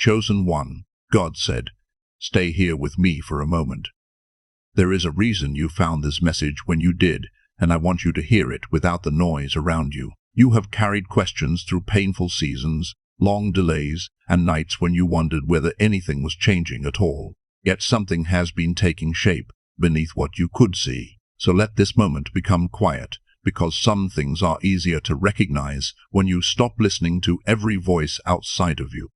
Chosen one, God said, stay here with me for a moment. There is a reason you found this message when you did, and I want you to hear it without the noise around you. You have carried questions through painful seasons, long delays, and nights when you wondered whether anything was changing at all. Yet something has been taking shape beneath what you could see. So let this moment become quiet, because some things are easier to recognize when you stop listening to every voice outside of you.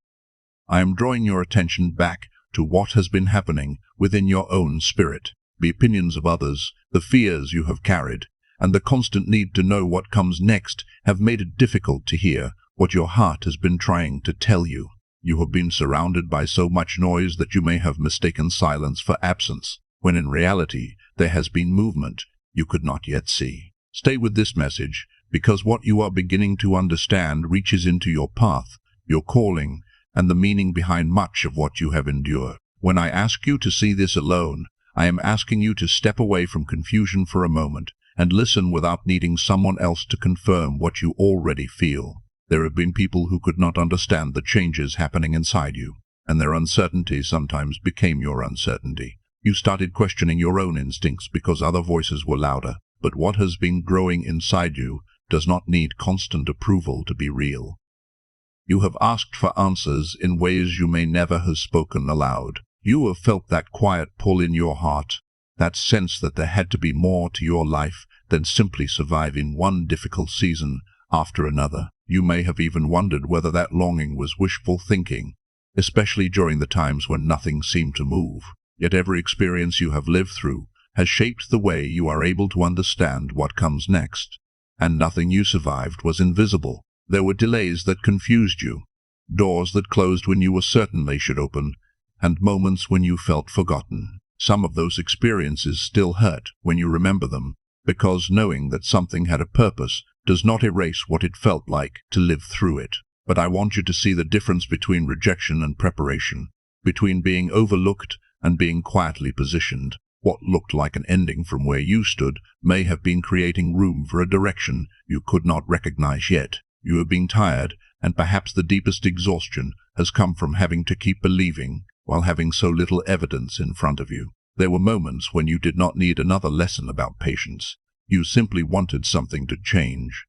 I am drawing your attention back to what has been happening within your own spirit. The opinions of others, the fears you have carried, and the constant need to know what comes next have made it difficult to hear what your heart has been trying to tell you. You have been surrounded by so much noise that you may have mistaken silence for absence, when in reality there has been movement you could not yet see. Stay with this message, because what you are beginning to understand reaches into your path, your calling, and the meaning behind much of what you have endured. When I ask you to see this alone, I am asking you to step away from confusion for a moment and listen without needing someone else to confirm what you already feel. There have been people who could not understand the changes happening inside you, and their uncertainty sometimes became your uncertainty. You started questioning your own instincts because other voices were louder, but what has been growing inside you does not need constant approval to be real. You have asked for answers in ways you may never have spoken aloud. You have felt that quiet pull in your heart, that sense that there had to be more to your life than simply surviving one difficult season after another. You may have even wondered whether that longing was wishful thinking, especially during the times when nothing seemed to move. Yet every experience you have lived through has shaped the way you are able to understand what comes next. And nothing you survived was invisible. There were delays that confused you, doors that closed when you were certain they should open, and moments when you felt forgotten. Some of those experiences still hurt when you remember them, because knowing that something had a purpose does not erase what it felt like to live through it. But I want you to see the difference between rejection and preparation, between being overlooked and being quietly positioned. What looked like an ending from where you stood may have been creating room for a direction you could not recognize yet. You have been tired, and perhaps the deepest exhaustion has come from having to keep believing while having so little evidence in front of you. There were moments when you did not need another lesson about patience. You simply wanted something to change.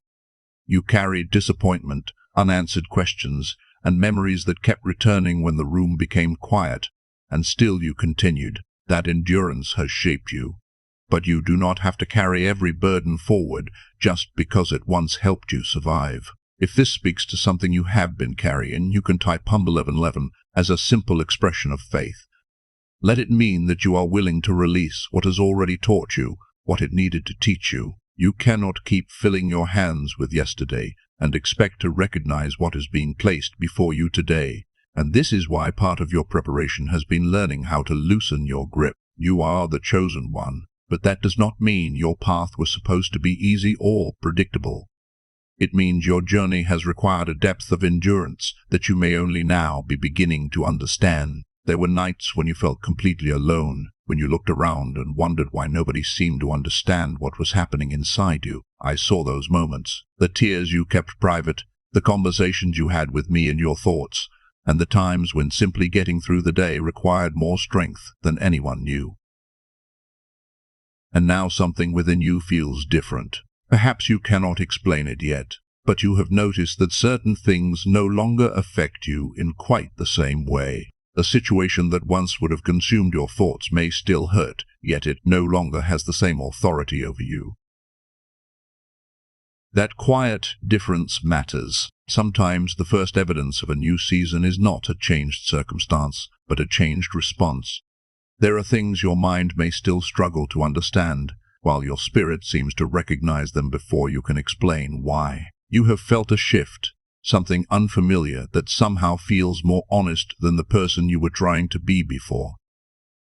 You carried disappointment, unanswered questions, and memories that kept returning when the room became quiet, and still you continued. That endurance has shaped you. But you do not have to carry every burden forward just because it once helped you survive. If this speaks to something you have been carrying, you can type HUM1111 as a simple expression of faith. Let it mean that you are willing to release what has already taught you what it needed to teach you. You cannot keep filling your hands with yesterday and expect to recognize what is being placed before you today. And this is why part of your preparation has been learning how to loosen your grip. You are the chosen one, but that does not mean your path was supposed to be easy or predictable. It means your journey has required a depth of endurance that you may only now be beginning to understand. There were nights when you felt completely alone, when you looked around and wondered why nobody seemed to understand what was happening inside you. I saw those moments, the tears you kept private, the conversations you had with me in your thoughts, and the times when simply getting through the day required more strength than anyone knew. And now something within you feels different. Perhaps you cannot explain it yet, but you have noticed that certain things no longer affect you in quite the same way. A situation that once would have consumed your thoughts may still hurt, yet it no longer has the same authority over you. That quiet difference matters. Sometimes the first evidence of a new season is not a changed circumstance, but a changed response. There are things your mind may still struggle to understand, while your spirit seems to recognize them before you can explain why. You have felt a shift, something unfamiliar that somehow feels more honest than the person you were trying to be before.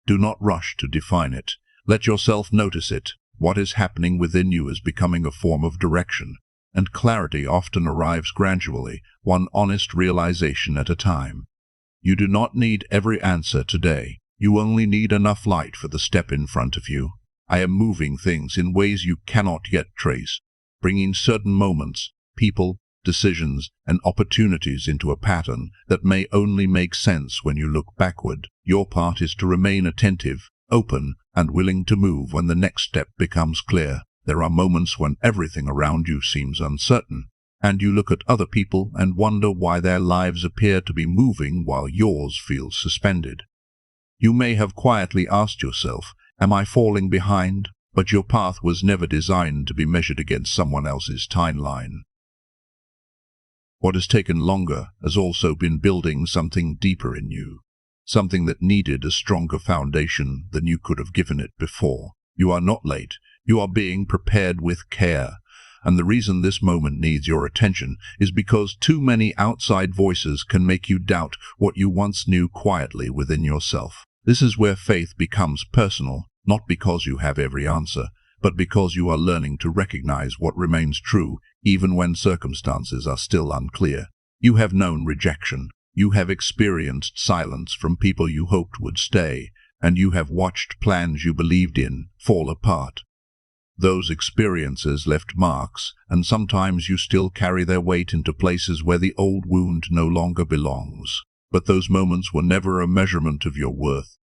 Do not rush to define it. Let yourself notice it. What is happening within you is becoming a form of direction, and clarity often arrives gradually, one honest realization at a time. You do not need every answer today. You only need enough light for the step in front of you. I am moving things in ways you cannot yet trace, bringing certain moments, people, decisions, and opportunities into a pattern that may only make sense when you look backward. Your part is to remain attentive, open, and willing to move when the next step becomes clear. There are moments when everything around you seems uncertain, and you look at other people and wonder why their lives appear to be moving while yours feels suspended. You may have quietly asked yourself, "Am I falling behind?" But your path was never designed to be measured against someone else's timeline. What has taken longer has also been building something deeper in you, something that needed a stronger foundation than you could have given it before. You are not late. You are being prepared with care. And the reason this moment needs your attention is because too many outside voices can make you doubt what you once knew quietly within yourself. This is where faith becomes personal, not because you have every answer, but because you are learning to recognize what remains true, even when circumstances are still unclear. You have known rejection. You have experienced silence from people you hoped would stay, and you have watched plans you believed in fall apart. Those experiences left marks, and sometimes you still carry their weight into places where the old wound no longer belongs. But those moments were never a measurement of your worth.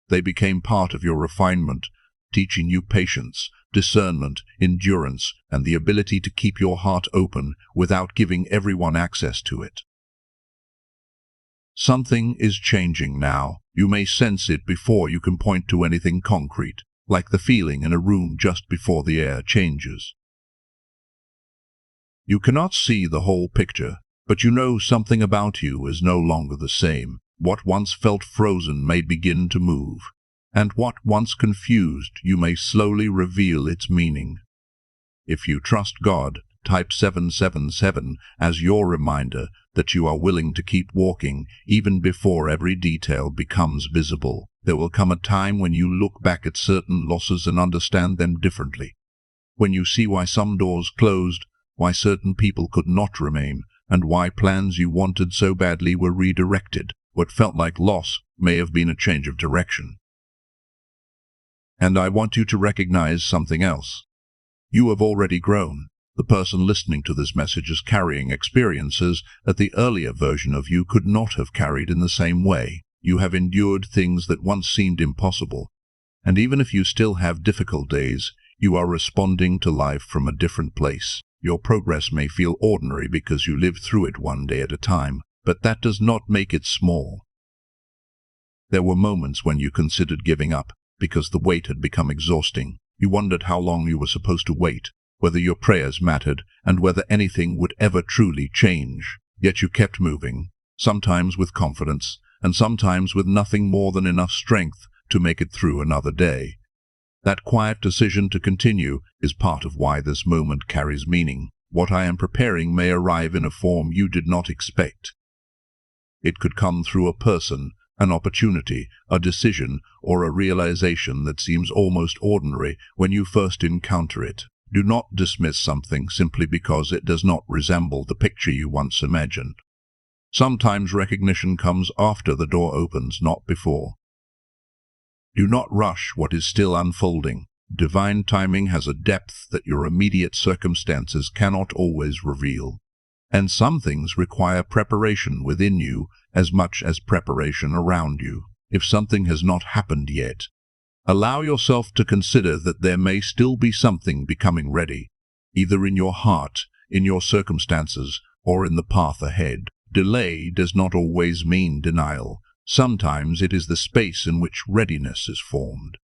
They became part of your refinement, teaching you patience, discernment, endurance, and the ability to keep your heart open without giving everyone access to it. Something is changing now. You may sense it before you can point to anything concrete, like the feeling in a room just before the air changes. You cannot see the whole picture, but you know something about you is no longer the same. What once felt frozen may begin to move, and what once confused you may slowly reveal its meaning. If you trust God, type 777 as your reminder that you are willing to keep walking even before every detail becomes visible. There will come a time when you look back at certain losses and understand them differently. When you see why some doors closed, why certain people could not remain, and why plans you wanted so badly were redirected. What felt like loss may have been a change of direction. And I want you to recognize something else. You have already grown. The person listening to this message is carrying experiences that the earlier version of you could not have carried in the same way. You have endured things that once seemed impossible, and even if you still have difficult days, you are responding to life from a different place. Your progress may feel ordinary because you lived through it one day at a time, but that does not make it small. There were moments when you considered giving up because the wait had become exhausting. You wondered how long you were supposed to wait, whether your prayers mattered, and whether anything would ever truly change. Yet you kept moving, sometimes with confidence, and sometimes with nothing more than enough strength to make it through another day. That quiet decision to continue is part of why this moment carries meaning. What I am preparing may arrive in a form you did not expect. It could come through a person, an opportunity, a decision, or a realization that seems almost ordinary when you first encounter it. Do not dismiss something simply because it does not resemble the picture you once imagined. Sometimes recognition comes after the door opens, not before. Do not rush what is still unfolding. Divine timing has a depth that your immediate circumstances cannot always reveal. And some things require preparation within you as much as preparation around you. If something has not happened yet, allow yourself to consider that there may still be something becoming ready, either in your heart, in your circumstances, or in the path ahead. Delay does not always mean denial. Sometimes it is the space in which readiness is formed.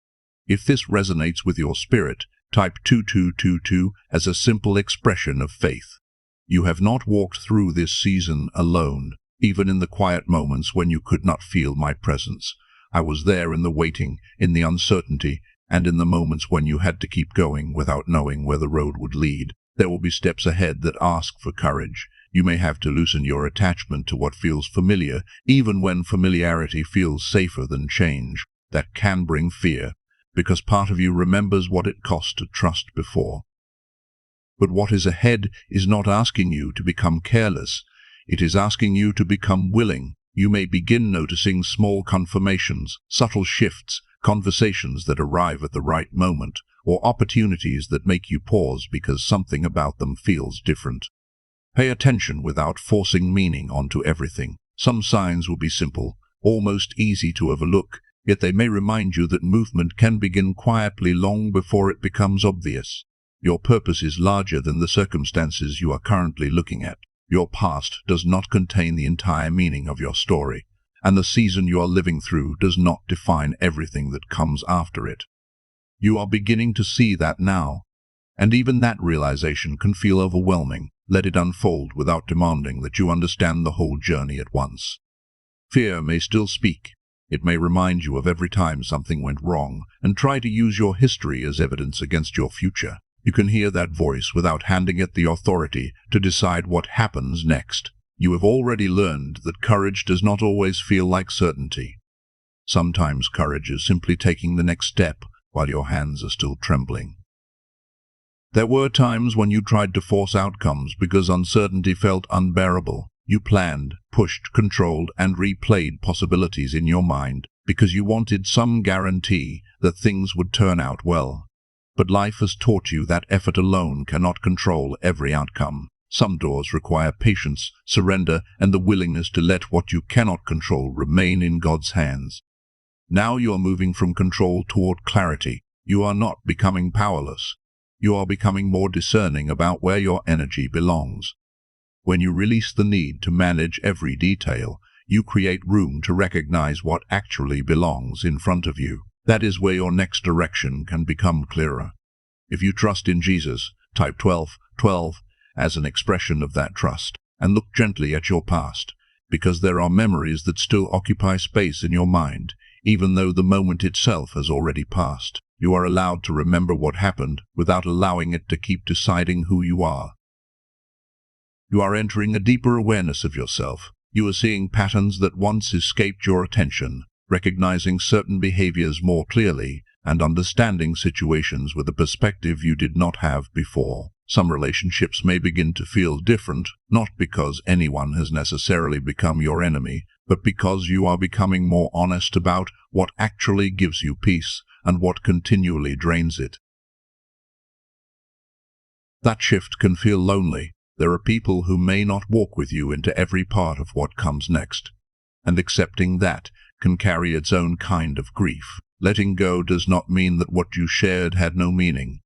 If this resonates with your spirit, type 2222 as a simple expression of faith. You have not walked through this season alone, even in the quiet moments when you could not feel my presence. I was there in the waiting, in the uncertainty, and in the moments when you had to keep going without knowing where the road would lead. There will be steps ahead that ask for courage. You may have to loosen your attachment to what feels familiar, even when familiarity feels safer than change. That can bring fear, because part of you remembers what it cost to trust before. But what is ahead is not asking you to become careless. It is asking you to become willing. You may begin noticing small confirmations, subtle shifts, conversations that arrive at the right moment, or opportunities that make you pause because something about them feels different. Pay attention without forcing meaning onto everything. Some signs will be simple, almost easy to overlook, yet they may remind you that movement can begin quietly long before it becomes obvious. Your purpose is larger than the circumstances you are currently looking at. Your past does not contain the entire meaning of your story, and the season you are living through does not define everything that comes after it. You are beginning to see that now, and even that realization can feel overwhelming. Let it unfold without demanding that you understand the whole journey at once. Fear may still speak. It may remind you of every time something went wrong and try to use your history as evidence against your future. You can hear that voice without handing it the authority to decide what happens next. You have already learned that courage does not always feel like certainty. Sometimes courage is simply taking the next step while your hands are still trembling. There were times when you tried to force outcomes because uncertainty felt unbearable. You planned, pushed, controlled, and replayed possibilities in your mind because you wanted some guarantee that things would turn out well. But life has taught you that effort alone cannot control every outcome. Some doors require patience, surrender, and the willingness to let what you cannot control remain in God's hands. Now you are moving from control toward clarity. You are not becoming powerless. You are becoming more discerning about where your energy belongs. When you release the need to manage every detail, you create room to recognize what actually belongs in front of you. That is where your next direction can become clearer. If you trust in Jesus, type 12:12 as an expression of that trust, and look gently at your past, because there are memories that still occupy space in your mind, even though the moment itself has already passed. You are allowed to remember what happened without allowing it to keep deciding who you are. You are entering a deeper awareness of yourself. You are seeing patterns that once escaped your attention, recognizing certain behaviors more clearly, and understanding situations with a perspective you did not have before. Some relationships may begin to feel different, not because anyone has necessarily become your enemy, but because you are becoming more honest about what actually gives you peace and what continually drains it. That shift can feel lonely. There are people who may not walk with you into every part of what comes next, and accepting that can carry its own kind of grief. Letting go does not mean that what you shared had no meaning.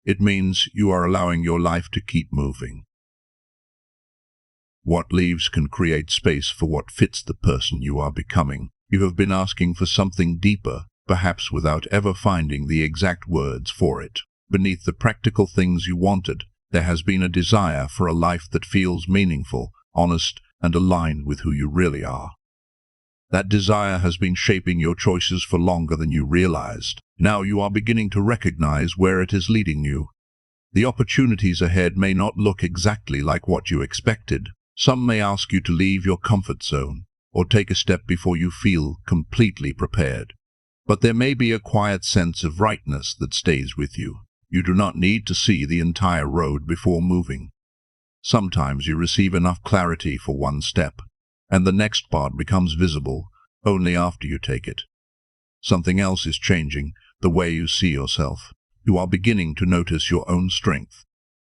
It means you are allowing your life to keep moving. What leaves can create space for what fits the person you are becoming. You have been asking for something deeper, perhaps without ever finding the exact words for it. Beneath the practical things you wanted, there has been a desire for a life that feels meaningful, honest, and aligned with who you really are. That desire has been shaping your choices for longer than you realized. Now you are beginning to recognize where it is leading you. The opportunities ahead may not look exactly like what you expected. Some may ask you to leave your comfort zone, or take a step before you feel completely prepared. But there may be a quiet sense of rightness that stays with you. You do not need to see the entire road before moving. Sometimes you receive enough clarity for one step, and the next part becomes visible only after you take it. Something else is changing, the way you see yourself. You are beginning to notice your own strength,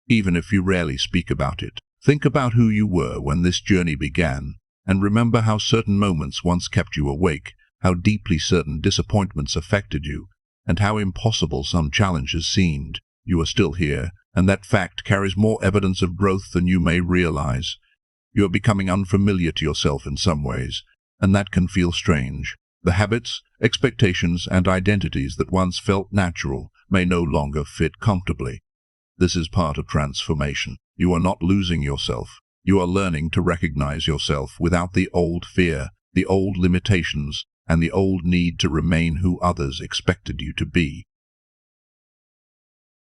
even if you rarely speak about it. Think about who you were when this journey began, and remember how certain moments once kept you awake, how deeply certain disappointments affected you, and how impossible some challenges seemed. You are still here, and that fact carries more evidence of growth than you may realize. You are becoming unfamiliar to yourself in some ways, and that can feel strange. The habits, expectations, and identities that once felt natural may no longer fit comfortably. This is part of transformation. You are not losing yourself. You are learning to recognize yourself without the old fear, the old limitations, and the old need to remain who others expected you to be.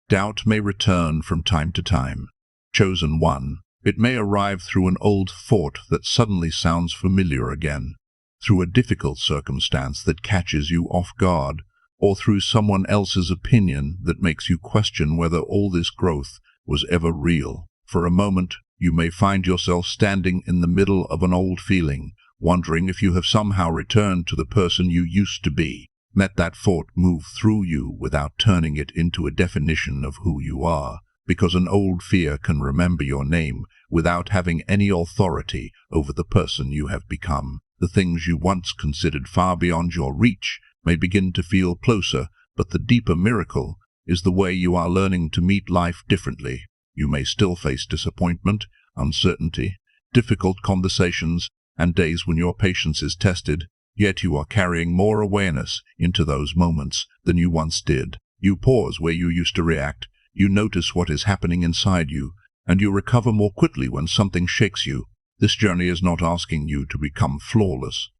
Doubt may return from time to time. Chosen one, it may arrive through an old thought that suddenly sounds familiar again, through a difficult circumstance that catches you off guard, or through someone else's opinion that makes you question whether all this growth was ever real. For a moment, you may find yourself standing in the middle of an old feeling, wondering if you have somehow returned to the person you used to be. Let that thought move through you without turning it into a definition of who you are. because an old fear can remember your name without having any authority over the person you have become. The things you once considered far beyond your reach may begin to feel closer, but the deeper miracle is the way you are learning to meet life differently. You may still face disappointment, uncertainty, difficult conversations, and days when your patience is tested, yet you are carrying more awareness into those moments than you once did. You pause where you used to react, you notice what is happening inside you, and you recover more quickly when something shakes you. This journey is not asking you to become flawless.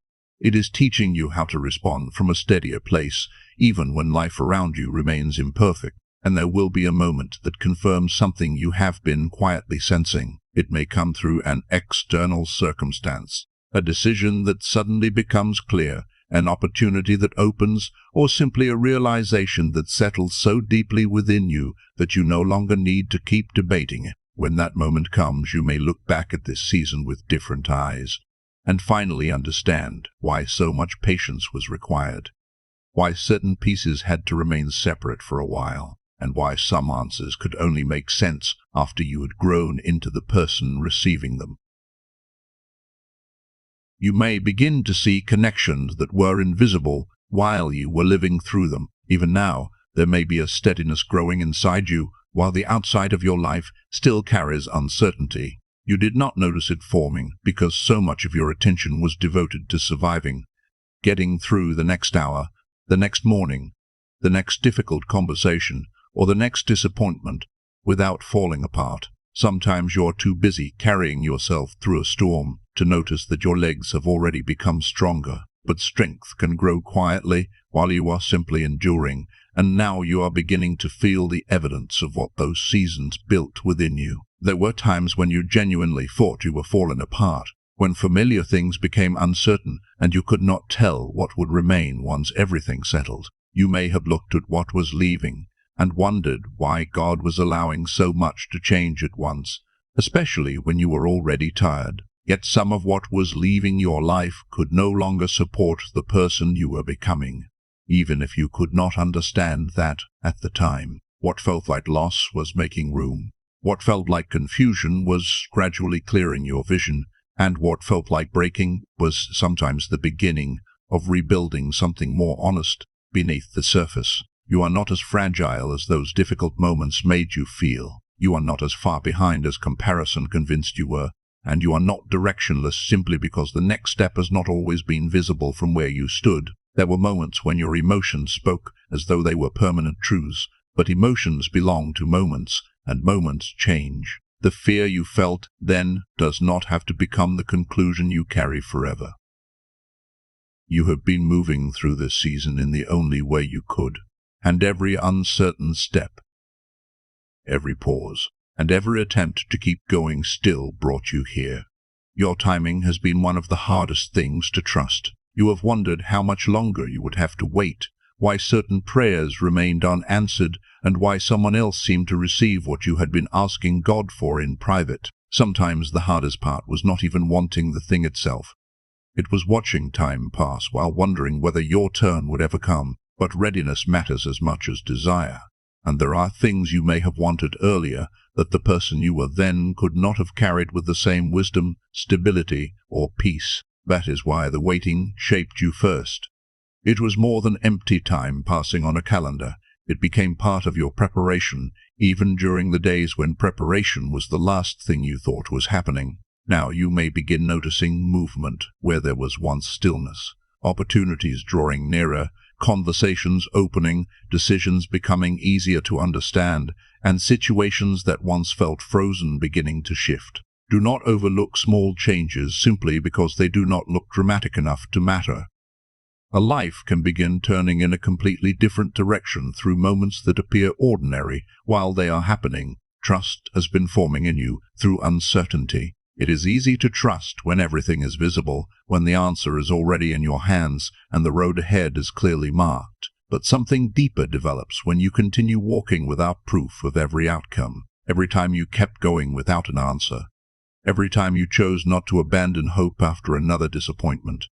It is teaching you how to respond from a steadier place, even when life around you remains imperfect. And there will be a moment that confirms something you have been quietly sensing. It may come through an external circumstance, a decision that suddenly becomes clear, an opportunity that opens, or simply a realization that settles so deeply within you that you no longer need to keep debating it. When that moment comes, you may look back at this season with different eyes, and finally understand why so much patience was required, why certain pieces had to remain separate for a while, and why some answers could only make sense after you had grown into the person receiving them. You may begin to see connections that were invisible while you were living through them. Even now, there may be a steadiness growing inside you, while the outside of your life still carries uncertainty. You did not notice it forming because so much of your attention was devoted to surviving, getting through the next hour, the next morning, the next difficult conversation, or the next disappointment, without falling apart. Sometimes you're too busy carrying yourself through a storm to notice that your legs have already become stronger. But strength can grow quietly while you are simply enduring, and now you are beginning to feel the evidence of what those seasons built within you. There were times when you genuinely thought you were falling apart, when familiar things became uncertain and you could not tell what would remain once everything settled. You may have looked at what was leaving and wondered why God was allowing so much to change at once, especially when you were already tired. Yet some of what was leaving your life could no longer support the person you were becoming, even if you could not understand that at the time. What felt like loss was making room. What felt like confusion was gradually clearing your vision, and what felt like breaking was sometimes the beginning of rebuilding something more honest beneath the surface. You are not as fragile as those difficult moments made you feel. You are not as far behind as comparison convinced you were, and you are not directionless simply because the next step has not always been visible from where you stood. There were moments when your emotions spoke as though they were permanent truths, but emotions belong to moments, and moments change. The fear you felt then does not have to become the conclusion you carry forever. You have been moving through this season in the only way you could, and every uncertain step, every pause, and every attempt to keep going still brought you here. Your timing has been one of the hardest things to trust. You have wondered how much longer you would have to wait, why certain prayers remained unanswered, and why someone else seemed to receive what you had been asking God for in private. Sometimes the hardest part was not even wanting the thing itself. It was watching time pass while wondering whether your turn would ever come. But readiness matters as much as desire, and there are things you may have wanted earlier that the person you were then could not have carried with the same wisdom, stability, or peace. That is why the waiting shaped you first. It was more than empty time passing on a calendar. It became part of your preparation, even during the days when preparation was the last thing you thought was happening. Now you may begin noticing movement where there was once stillness, opportunities drawing nearer, conversations opening, decisions becoming easier to understand, and situations that once felt frozen beginning to shift. Do not overlook small changes simply because they do not look dramatic enough to matter. A life can begin turning in a completely different direction through moments that appear ordinary while they are happening. Trust has been forming in you through uncertainty. It is easy to trust when everything is visible, when the answer is already in your hands and the road ahead is clearly marked. But something deeper develops when you continue walking without proof of every outcome. Every time you kept going without an answer. Every time you chose not to abandon hope after another disappointment.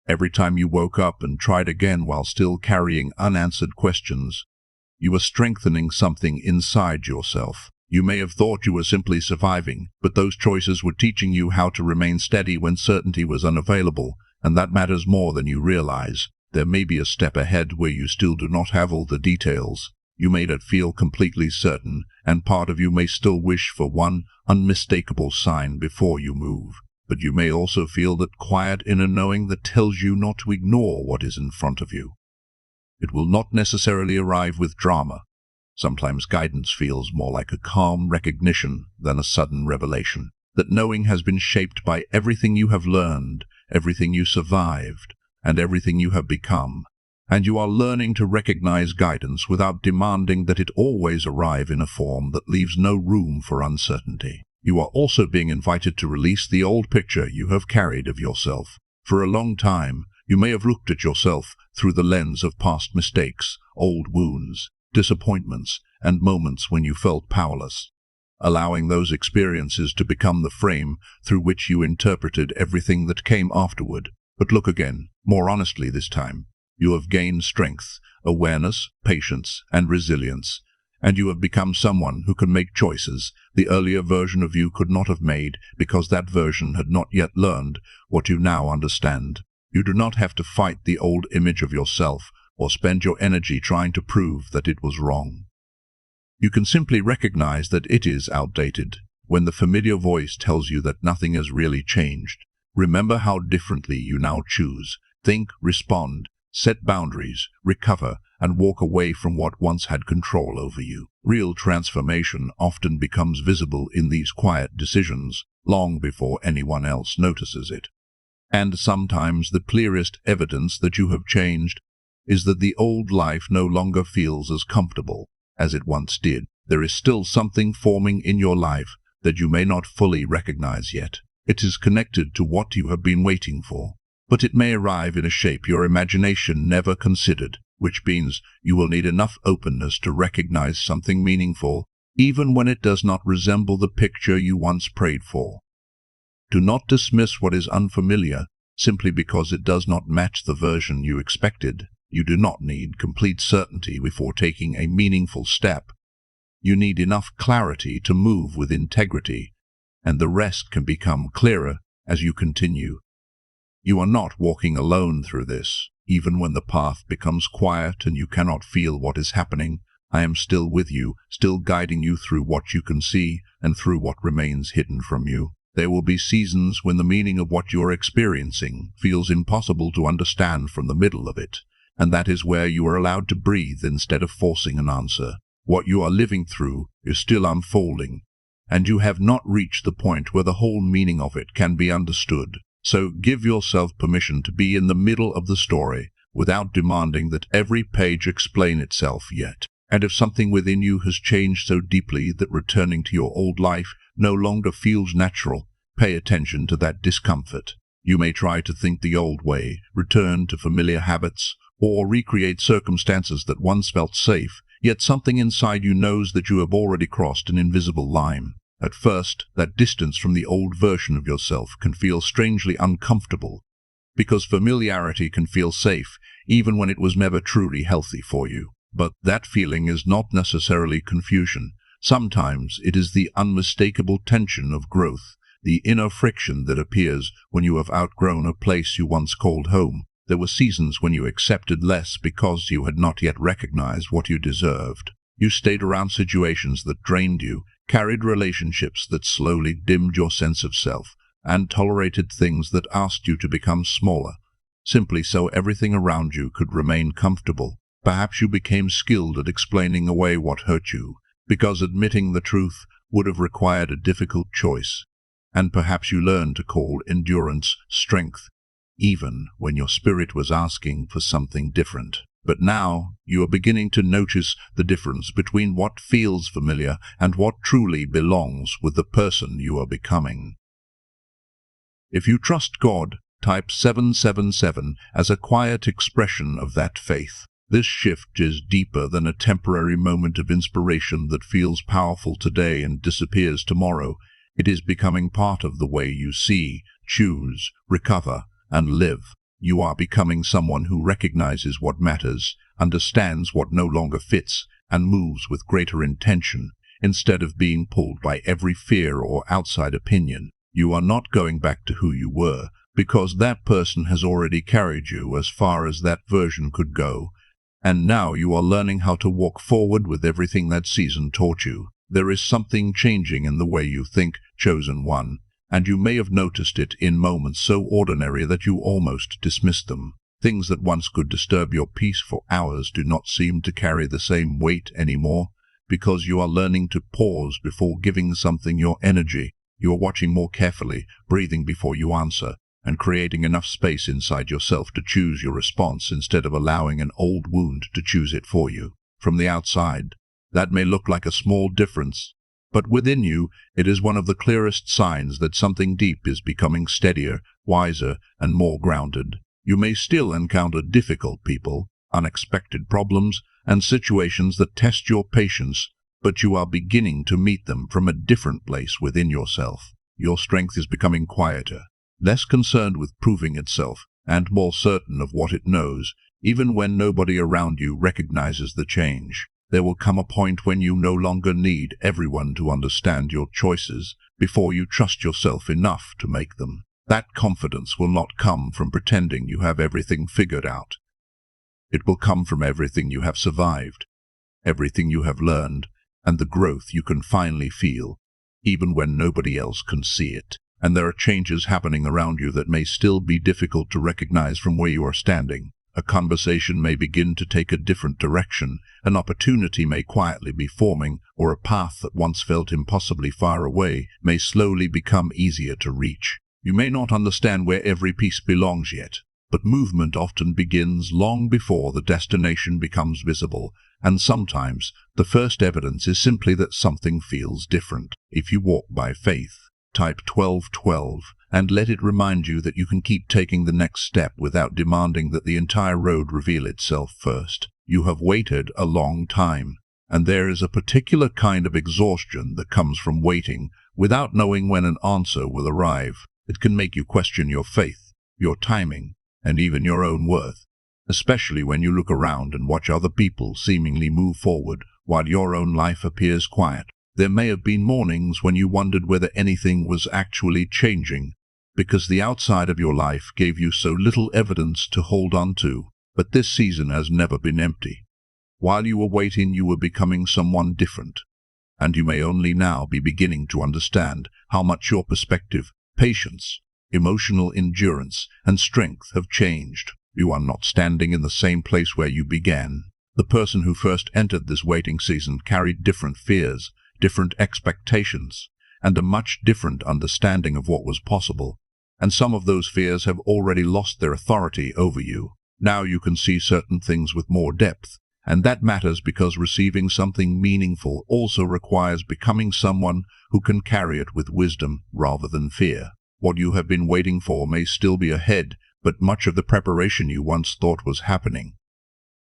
Every time you woke up and tried again while still carrying unanswered questions. You are strengthening something inside yourself. You may have thought you were simply surviving, but those choices were teaching you how to remain steady when certainty was unavailable, and that matters more than you realize. There may be a step ahead where you still do not have all the details. You may not feel completely certain, and part of you may still wish for one unmistakable sign before you move. But you may also feel that quiet inner knowing that tells you not to ignore what is in front of you. It will not necessarily arrive with drama. Sometimes guidance feels more like a calm recognition than a sudden revelation. That knowing has been shaped by everything you have learned, everything you survived, and everything you have become. And you are learning to recognize guidance without demanding that it always arrive in a form that leaves no room for uncertainty. You are also being invited to release the old picture you have carried of yourself. For a long time, you may have looked at yourself through the lens of past mistakes, old wounds, disappointments, and moments when you felt powerless, allowing those experiences to become the frame through which you interpreted everything that came afterward. But look again, more honestly this time. You have gained strength, awareness, patience, and resilience, and you have become someone who can make choices the earlier version of you could not have made because that version had not yet learned what you now understand. You do not have to fight the old image of yourself or spend your energy trying to prove that it was wrong. You can simply recognize that it is outdated. When the familiar voice tells you that nothing has really changed, remember how differently you now choose. Think, respond, set boundaries, recover, and walk away from what once had control over you. Real transformation often becomes visible in these quiet decisions, long before anyone else notices it. And sometimes the clearest evidence that you have changed is that the old life no longer feels as comfortable as it once did. There is still something forming in your life that you may not fully recognize yet. It is connected to what you have been waiting for, but it may arrive in a shape your imagination never considered, which means you will need enough openness to recognize something meaningful, even when it does not resemble the picture you once prayed for. Do not dismiss what is unfamiliar simply because it does not match the version you expected. You do not need complete certainty before taking a meaningful step. You need enough clarity to move with integrity, and the rest can become clearer as you continue. You are not walking alone through this. Even when the path becomes quiet and you cannot feel what is happening, I am still with you, still guiding you through what you can see and through what remains hidden from you. There will be seasons when the meaning of what you are experiencing feels impossible to understand from the middle of it, and that is where you are allowed to breathe instead of forcing an answer. What you are living through is still unfolding, and you have not reached the point where the whole meaning of it can be understood. So give yourself permission to be in the middle of the story without demanding that every page explain itself yet. And if something within you has changed so deeply that returning to your old life no longer feels natural, pay attention to that discomfort. You may try to think the old way, return to familiar habits, or recreate circumstances that once felt safe, yet something inside you knows that you have already crossed an invisible line. At first, that distance from the old version of yourself can feel strangely uncomfortable, because familiarity can feel safe, even when it was never truly healthy for you. But that feeling is not necessarily confusion. Sometimes it is the unmistakable tension of growth, the inner friction that appears when you have outgrown a place you once called home. There were seasons when you accepted less because you had not yet recognized what you deserved. You stayed around situations that drained you, carried relationships that slowly dimmed your sense of self, and tolerated things that asked you to become smaller, simply so everything around you could remain comfortable. Perhaps you became skilled at explaining away what hurt you, because admitting the truth would have required a difficult choice. And perhaps you learned to call endurance strength, even when your spirit was asking for something different. But now you are beginning to notice the difference between what feels familiar and what truly belongs with the person you are becoming. If you trust God, type 777 as a quiet expression of that faith. This shift is deeper than a temporary moment of inspiration that feels powerful today and disappears tomorrow. It is becoming part of the way you see, choose, recover, and live. You are becoming someone who recognizes what matters, understands what no longer fits, and moves with greater intention. instead of being pulled by every fear or outside opinion. You are not going back to who you were, because that person has already carried you as far as that version could go, and now you are learning how to walk forward with everything that season taught you. There is something changing in the way you think, chosen one, and you may have noticed it in moments so ordinary that you almost dismissed them. Things that once could disturb your peace for hours do not seem to carry the same weight anymore, because you are learning to pause before giving something your energy. You are watching more carefully, breathing before you answer, and creating enough space inside yourself to choose your response instead of allowing an old wound to choose it for you. From the outside, that may look like a small difference, but within you, it is one of the clearest signs that something deep is becoming steadier, wiser, and more grounded. You may still encounter difficult people, unexpected problems, and situations that test your patience, but you are beginning to meet them from a different place within yourself. Your strength is becoming quieter, less concerned with proving itself, and more certain of what it knows, even when nobody around you recognizes the change. There will come a point when you no longer need everyone to understand your choices before you trust yourself enough to make them. That confidence will not come from pretending you have everything figured out. It will come from everything you have survived, everything you have learned, and the growth you can finally feel, even when nobody else can see it. And there are changes happening around you that may still be difficult to recognize from where you are standing. A conversation may begin to take a different direction, an opportunity may quietly be forming, or a path that once felt impossibly far away may slowly become easier to reach. You may not understand where every piece belongs yet, but movement often begins long before the destination becomes visible, and sometimes the first evidence is simply that something feels different. If you walk by faith, type 1212 and let it remind you that you can keep taking the next step without demanding that the entire road reveal itself first. You have waited a long time, and there is a particular kind of exhaustion that comes from waiting without knowing when an answer will arrive. It can make you question your faith, your timing, and even your own worth, especially when you look around and watch other people seemingly move forward while your own life appears quiet. There may have been mornings when you wondered whether anything was actually changing, because the outside of your life gave you so little evidence to hold on to. But this season has never been empty. While you were waiting, you were becoming someone different, and you may only now be beginning to understand how much your perspective, patience, emotional endurance, and strength have changed. You are not standing in the same place where you began. The person who first entered this waiting season carried different fears, different expectations, and a much different understanding of what was possible, and some of those fears have already lost their authority over you. Now you can see certain things with more depth, and that matters because receiving something meaningful also requires becoming someone who can carry it with wisdom rather than fear. What you have been waiting for may still be ahead, but much of the preparation you once thought was happening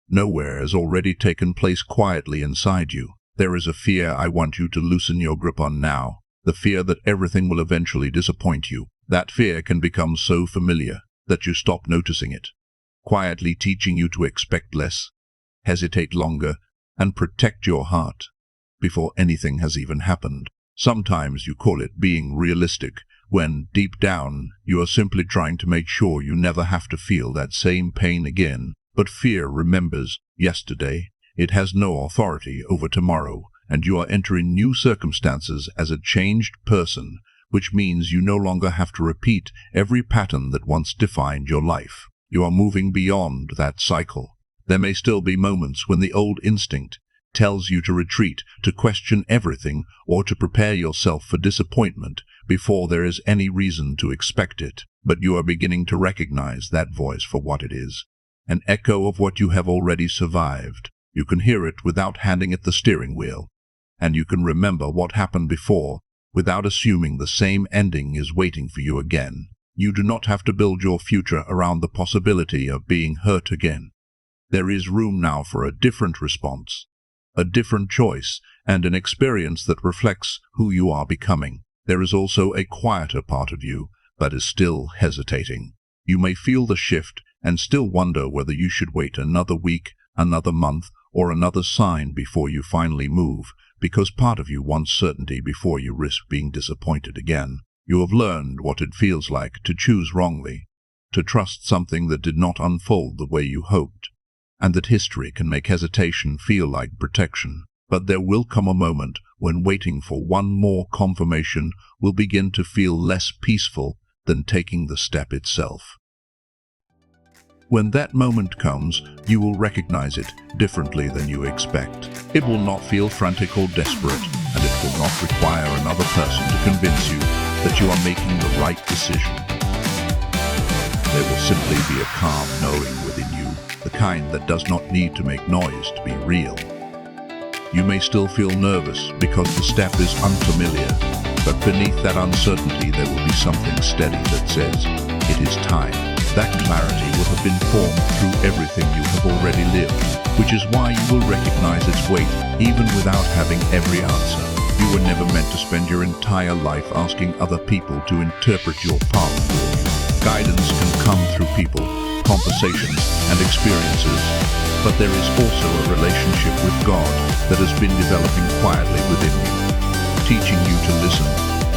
nowhere has already taken place quietly inside you. There is a fear I want you to loosen your grip on now, the fear that everything will eventually disappoint you. That fear can become so familiar that you stop noticing it, quietly teaching you to expect less, hesitate longer, and protect your heart before anything has even happened. Sometimes you call it being realistic, when deep down you are simply trying to make sure you never have to feel that same pain again. But fear remembers yesterday. It has no authority over tomorrow, and you are entering new circumstances as a changed person, which means you no longer have to repeat every pattern that once defined your life. You are moving beyond that cycle. There may still be moments when the old instinct tells you to retreat, to question everything, or to prepare yourself for disappointment before there is any reason to expect it. But you are beginning to recognize that voice for what it is, an echo of what you have already survived. You can hear it without handing it the steering wheel, and you can remember what happened before without assuming the same ending is waiting for you again. You do not have to build your future around the possibility of being hurt again. There is room now for a different response, a different choice, and an experience that reflects who you are becoming. There is also a quieter part of you that is still hesitating. You may feel the shift and still wonder whether you should wait another week, another month, or another sign before you finally move. because part of you wants certainty before you risk being disappointed again. You have learned what it feels like to choose wrongly, to trust something that did not unfold the way you hoped, and that history can make hesitation feel like protection. But there will come a moment when waiting for one more confirmation will begin to feel less peaceful than taking the step itself. When that moment comes, you will recognize it differently than you expect. It will not feel frantic or desperate, and it will not require another person to convince you that you are making the right decision. There will simply be a calm knowing within you, the kind that does not need to make noise to be real. You may still feel nervous because the step is unfamiliar, but beneath that uncertainty there will be something steady that says, it is time. That clarity will have been formed through everything you have already lived, which is why you will recognize its weight even without having every answer. You were never meant to spend your entire life asking other people to interpret your path for you. Guidance can come through people, conversations, and experiences, but there is also a relationship with God that has been developing quietly within you, teaching you to listen,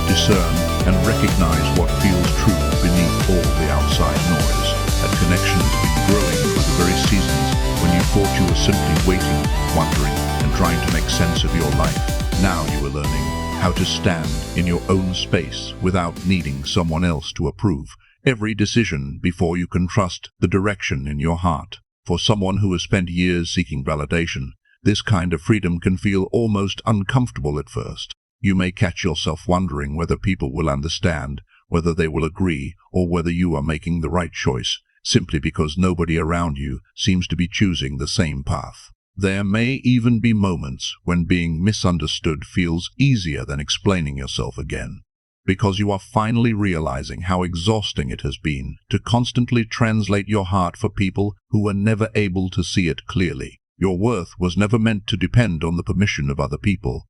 discern, and recognize what feels true beneath all the outside noise. That connection has been growing through the very seasons when you thought you were simply waiting, wondering, and trying to make sense of your life. Now you are learning how to stand in your own space without needing someone else to approve every decision before you can trust the direction in your heart. For someone who has spent years seeking validation, this kind of freedom can feel almost uncomfortable at first. You may catch yourself wondering whether people will understand, whether they will agree, or whether you are making the right choice, simply because nobody around you seems to be choosing the same path. There may even be moments when being misunderstood feels easier than explaining yourself again, because you are finally realizing how exhausting it has been to constantly translate your heart for people who were never able to see it clearly. Your worth was never meant to depend on the permission of other people.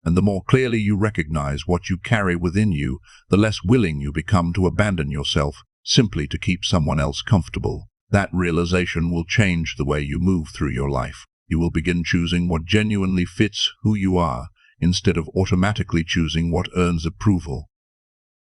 And the more clearly you recognize what you carry within you, the less willing you become to abandon yourself simply to keep someone else comfortable. That realization will change the way you move through your life. You will begin choosing what genuinely fits who you are, instead of automatically choosing what earns approval.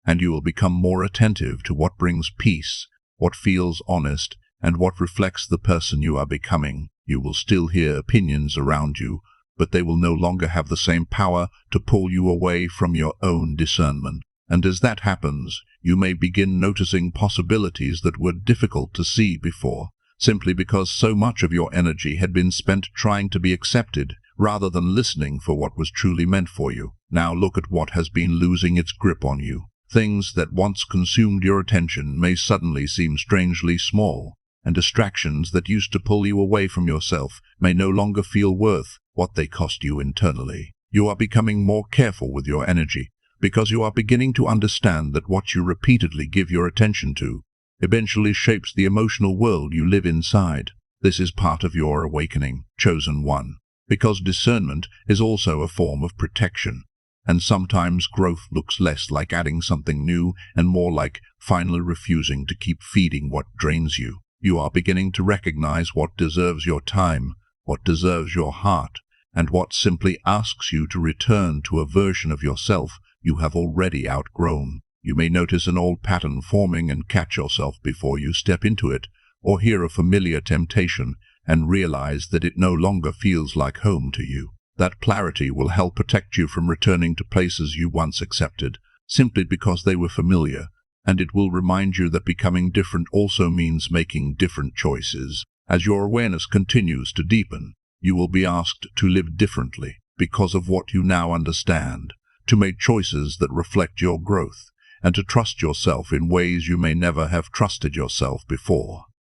And you will become more attentive to what brings peace, what feels honest, and what reflects the person you are becoming. You will still hear opinions around you, but they will no longer have the same power to pull you away from your own discernment. And as that happens, you may begin noticing possibilities that were difficult to see before, simply because so much of your energy had been spent trying to be accepted, rather than listening for what was truly meant for you. Now look at what has been losing its grip on you. Things that once consumed your attention may suddenly seem strangely small, and distractions that used to pull you away from yourself may no longer feel worth what they cost you internally. You are becoming more careful with your energy, because you are beginning to understand that what you repeatedly give your attention to eventually shapes the emotional world you live inside. This is part of your awakening, chosen one, because discernment is also a form of protection, and sometimes growth looks less like adding something new and more like finally refusing to keep feeding what drains you. You are beginning to recognize what deserves your time, what deserves your heart, and what simply asks you to return to a version of yourself you have already outgrown. You may notice an old pattern forming and catch yourself before you step into it, or hear a familiar temptation and realize that it no longer feels like home to you. That clarity will help protect you from returning to places you once accepted, simply because they were familiar, and it will remind you that becoming different also means making different choices. As your awareness continues to deepen, you will be asked to live differently because of what you now understand, to make choices that reflect your growth, and to trust yourself in ways you may never have trusted yourself before.